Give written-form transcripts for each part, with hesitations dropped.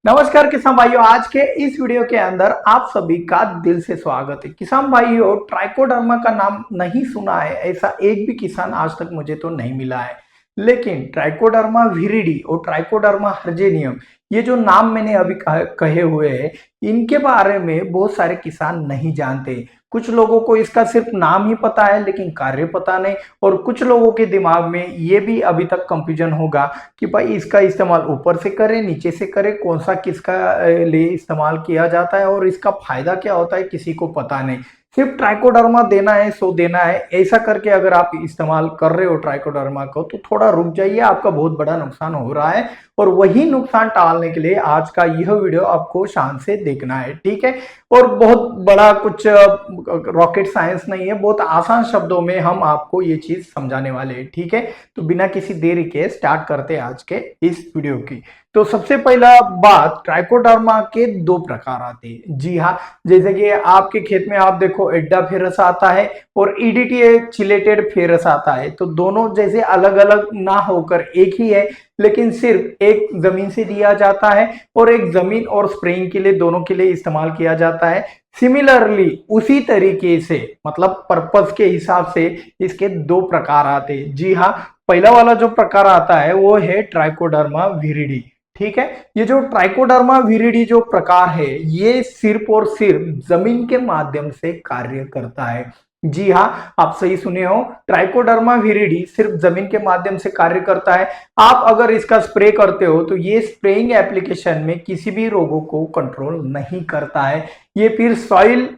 नमस्कार किसान भाइयों, आज के इस वीडियो के अंदर आप सभी का दिल से स्वागत है। किसान भाइयों, ट्राइकोडर्मा का नाम नहीं सुना है ऐसा एक भी किसान आज तक मुझे तो नहीं मिला है। लेकिन ट्राइकोडर्मा विरिडी और ट्राइकोडर्मा हर्जेनियम, ये जो नाम मैंने अभी कहे हुए हैं, इनके बारे में बहुत सारे किसान नहीं जानते। कुछ लोगों को इसका सिर्फ नाम ही पता है लेकिन कार्य पता नहीं, और कुछ लोगों के दिमाग में ये भी अभी तक कंफ्यूजन होगा कि भाई इसका इस्तेमाल ऊपर से करें नीचे से करें, कौन सा किसका लिए इस्तेमाल किया जाता है और इसका फायदा क्या होता है किसी को पता नहीं। सिर्फ ट्राइकोडर्मा देना है सो देना है, ऐसा करके अगर आप इस्तेमाल कर रहे हो ट्राइकोडर्मा को तो थोड़ा रुक जाइए, आपका बहुत बड़ा नुकसान हो रहा है। और वही नुकसान टालने के लिए आज का यह वीडियो आपको शान से देखना है, ठीक है। और बहुत बड़ा कुछ रॉकेट साइंस नहीं है, बहुत आसान शब्दों में हम आपको ये चीज समझाने वाले हैं, ठीक है। तो बिना किसी देरी के स्टार्ट करते हैं आज के इस वीडियो की। तो सबसे पहला बात, ट्राइकोडर्मा के दो प्रकार आते हैं। जी हाँ, जैसे कि आपके खेत में आप देखो एड्डा फेरस आता है और ईडीटी चिलेटेड फेरस आता है, तो दोनों जैसे अलग अलग ना होकर एक ही है, लेकिन सिर्फ एक जमीन से दिया जाता है और एक जमीन और स्प्रेइंग के लिए, दोनों के लिए इस्तेमाल किया जाता है। सिमिलरली उसी तरीके से, मतलब पर्पस के हिसाब से इसके दो प्रकार आते हैं। जी हाँ, पहला वाला जो प्रकार आता है वो है ट्राइकोडर्मा विरिडी, ठीक है। ये जो ट्राइकोडर्मा विरिडी जो प्रकार है, ये सिर्फ और सिर्फ जमीन के माध्यम से कार्य करता है। जी हाँ, आप सही सुने हो, ट्राइकोडर्मा विरिडी सिर्फ जमीन के माध्यम से कार्य करता है। आप अगर इसका स्प्रे करते हो तो ये स्प्रेइंग एप्लीकेशन में किसी भी रोगों को कंट्रोल नहीं करता है। ये फिर सॉइल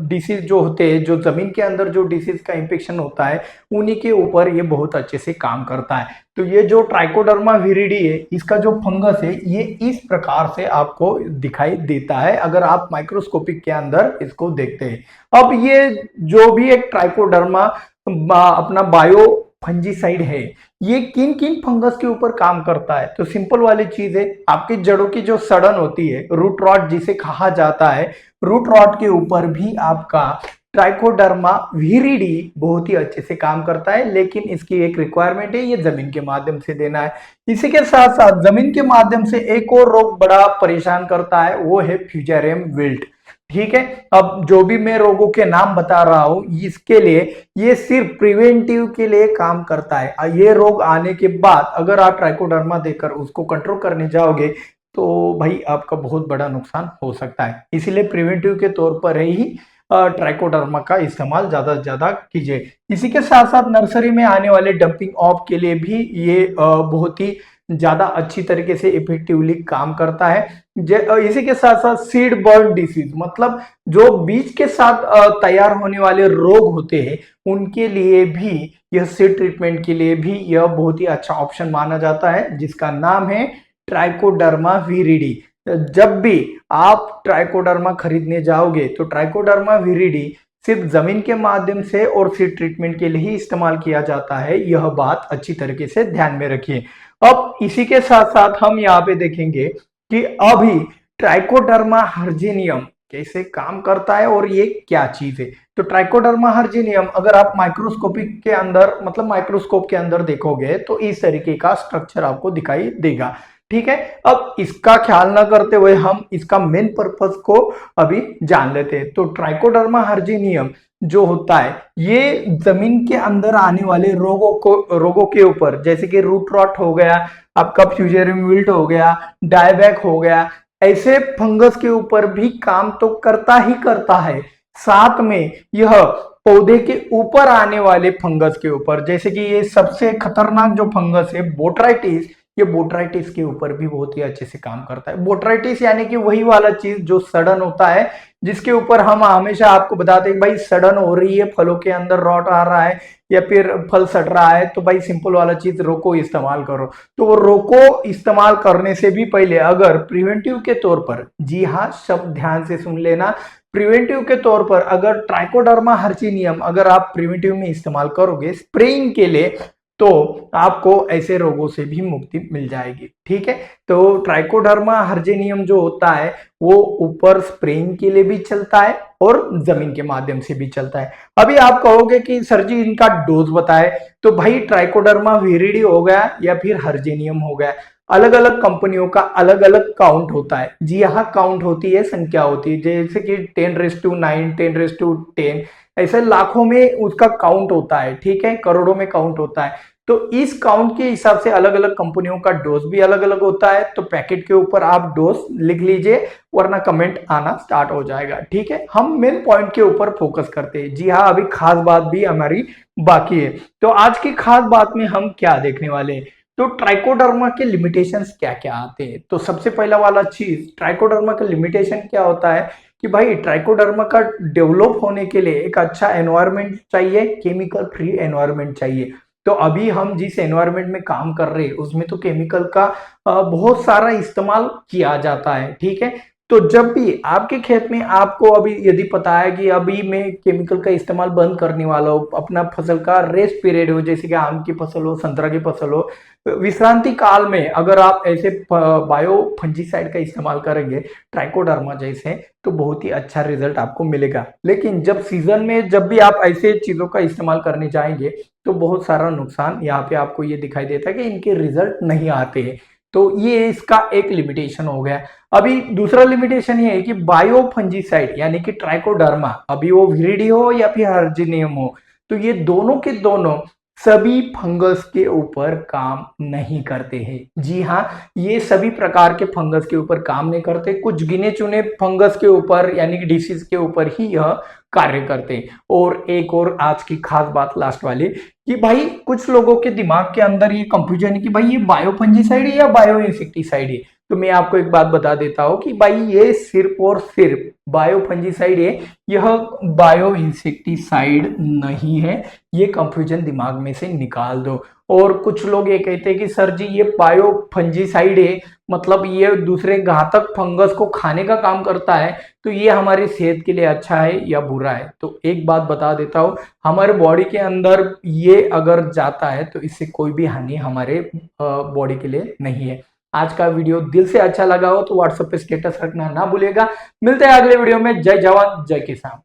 डिसीज जो होते हैं, जो जमीन के अंदर जो डिसीज का इंफेक्शन होता है, उन्हीं के ऊपर ये बहुत अच्छे से काम करता है। तो ये जो ट्राइकोडर्मा विरिडी है, इसका जो फंगस है ये इस प्रकार से आपको दिखाई देता है अगर आप माइक्रोस्कोपिक के अंदर इसको देखते हैं। अब ये जो भी एक ट्राइकोडर्मा अपना बायो फंजीसाइड है, ये किन किन फंगस के ऊपर काम करता है? तो सिंपल वाली चीज है, आपकी जड़ों की जो सड़न होती है, रूट रॉट जिसे कहा जाता है, रूट रॉट के ऊपर भी आपका ट्राइकोडर्मा विरिडी बहुत ही अच्छे से काम करता है। लेकिन इसकी एक रिक्वायरमेंट है, ये जमीन के माध्यम से देना है। इसी के साथ साथ जमीन के माध्यम से एक और रोग बड़ा परेशान करता है, वो है फ्यूजेरियम विल्ट, ठीक है। अब जो भी मैं रोगों के नाम बता रहा हूं, इसके लिए ये सिर्फ प्रिवेंटिव के लिए काम करता है। ये रोग आने के बाद अगर आप ट्राइकोडर्मा देकर उसको कंट्रोल करने जाओगे तो भाई आपका बहुत बड़ा नुकसान हो सकता है। इसीलिए प्रिवेंटिव के तौर पर ही ट्राइकोडर्मा का इस्तेमाल ज्यादा से ज्यादा कीजिए। इसी के साथ साथ नर्सरी में आने वाले डंपिंग ऑफ के लिए भी ये बहुत ही ज्यादा अच्छी तरीके से इफेक्टिवली काम करता है। इसी के साथ साथ सीड बर्न डिसीज, मतलब जो बीज के साथ तैयार होने वाले रोग होते हैं, उनके लिए भी यह सीड ट्रीटमेंट के लिए भी यह बहुत ही अच्छा ऑप्शन माना जाता है, जिसका नाम है ट्राइकोडर्मा विरिडी। जब भी आप ट्राइकोडर्मा खरीदने जाओगे तो ट्राइकोडर्मा विरिडी सिर्फ जमीन के माध्यम से और सीड ट्रीटमेंट के लिए ही इस्तेमाल किया जाता है, यह बात अच्छी तरीके से ध्यान में रखिए। अब इसी के साथ साथ हम यहाँ पे देखेंगे कि अभी ट्राइकोडर्मा हर्जेनियम कैसे काम करता है और ये क्या चीज है। तो ट्राइकोडर्मा हर्जेनियम अगर आप माइक्रोस्कोपिक के अंदर, मतलब माइक्रोस्कोप के अंदर देखोगे तो इस तरीके का स्ट्रक्चर आपको दिखाई देगा, ठीक है। अब इसका ख्याल ना करते हुए हम इसका मेन पर्पस को अभी जान लेते हैं। तो ट्राइकोडर्मा हर्जेनियम जो होता है, ये जमीन के अंदर आने वाले रोगों के ऊपर, जैसे कि रूट रॉट हो गया, आपका फ्यूजेरियम विल्ट हो गया, डायबैक हो गया, ऐसे फंगस के ऊपर भी काम तो करता ही करता है। साथ में यह पौधे के ऊपर आने वाले फंगस के ऊपर, जैसे कि ये सबसे खतरनाक जो फंगस है बोट्राइटिस, ये बोट्राइटिस के ऊपर भी बहुत ही अच्छे से काम करता है। बोट्राइटिस यानी कि वही वाला चीज जो सड़न होता है, जिसके ऊपर हम हमेशा आपको बताते हैं भाई सड़न हो रही है, फलों के अंदर रॉट आ रहा है या फिर फल सड़ रहा है, तो भाई सिंपल वाला चीज रोको इस्तेमाल करो। तो वो रोको इस्तेमाल करने से भी पहले अगर प्रिवेंटिव के तौर पर, जी हाँ शब्द ध्यान से सुन लेना, प्रिवेंटिव के तौर पर अगर ट्राइकोडर्मा हर्जेनियम अगर आप प्रिवेंटिव में इस्तेमाल करोगे स्प्रेइंग के लिए, तो आपको ऐसे रोगों से भी मुक्ति मिल जाएगी, ठीक है। तो ट्राइकोडर्मा हर्जेनियम जो होता है वो ऊपर स्प्रेइंग के लिए भी चलता है और जमीन के माध्यम से भी चलता है। अभी आप कहोगे कि सर जी इनका डोज बताए, तो भाई ट्राइकोडर्मा विरिडी हो गया या फिर हर्जेनियम हो गया। अलग अलग कंपनियों का अलग अलग काउंट होता है। जी हाँ, काउंट होती है, संख्या होती है, जैसे कि 10⁻9, 10⁻10, ऐसे लाखों में उसका काउंट होता है, ठीक है, करोड़ों में काउंट होता है। तो इस काउंट के हिसाब से अलग अलग कंपनियों का डोज भी अलग अलग होता है। तो पैकेट के ऊपर आप डोज लिख लीजिए, वरना कमेंट आना स्टार्ट हो जाएगा, ठीक है। हम मेन पॉइंट के ऊपर फोकस करते हैं। जी हाँ, अभी खास बात भी हमारी बाकी है। तो आज की खास बात में हम क्या देखने वाले हैं, तो ट्राइकोडर्मा के लिमिटेशंस क्या क्या आते हैं। तो सबसे पहला वाला चीज, ट्राइकोडर्मा का लिमिटेशन क्या होता है कि भाई ट्राइकोडर्मा का डेवलप होने के लिए एक अच्छा एनवायरनमेंट चाहिए, केमिकल फ्री एनवायरनमेंट चाहिए। तो अभी हम जिस एनवायरनमेंट में काम कर रहे हैं उसमें तो केमिकल का बहुत सारा इस्तेमाल किया जाता है, ठीक है। तो जब भी आपके खेत में आपको अभी यदि पता है कि अभी मैं केमिकल का इस्तेमाल बंद करने वाला हूँ, अपना फसल का रेस्ट पीरियड हो, जैसे कि आम की फसल हो, संतरा की फसल हो, विश्रांति काल में अगर आप ऐसे बायो फंजीसाइड का इस्तेमाल करेंगे ट्राइकोडर्मा जैसे, तो बहुत ही अच्छा रिजल्ट आपको मिलेगा। लेकिन जब सीजन में जब भी आप ऐसे चीजों का इस्तेमाल करने जाएंगे तो बहुत सारा नुकसान यहाँ पे आपको ये दिखाई देता है कि इनके रिजल्ट नहीं आते हैं। तो ये इसका एक लिमिटेशन हो गया। अभी दूसरा लिमिटेशन ये है कि बायो फंजीसाइड यानी कि ट्राइकोडर्मा, अभी वो विरिडी हो या फिर हर्जिनियम हो, तो ये दोनों के दोनों सभी फंगस के ऊपर काम नहीं करते हैं। जी हाँ, ये सभी प्रकार के फंगस के ऊपर काम नहीं करते, कुछ गिने चुने फंगस के ऊपर यानी कि डिसीज के ऊपर ही यह कार्य करते हैं। और एक और आज की खास बात लास्ट वाली, कि भाई कुछ लोगों के दिमाग के अंदर ये कंफ्यूजन है कि भाई ये बायो फंजीसाइड है या बायो इंसेक्टिसाइड है। तो मैं आपको एक बात बता देता हूं कि भाई ये सिर्फ और सिर्फ बायो फंजीसाइड है, यह बायो इंसेक्टिसाइड नहीं है। ये कंफ्यूजन दिमाग में से निकाल दो। और कुछ लोग ये कहते हैं कि सर जी ये बायो फंजीसाइड है, मतलब ये दूसरे घातक फंगस को खाने का काम करता है, तो ये हमारी सेहत के लिए अच्छा है या बुरा है। तो एक बात बता देता हूँ, हमारे बॉडी के अंदर ये अगर जाता है तो इससे कोई भी हानि हमारे बॉडी के लिए नहीं है। आज का वीडियो दिल से अच्छा लगा हो तो व्हाट्सएप पे स्टेटस रखना ना भूलेगा। मिलते हैं अगले वीडियो में। जय जवान जय किसान।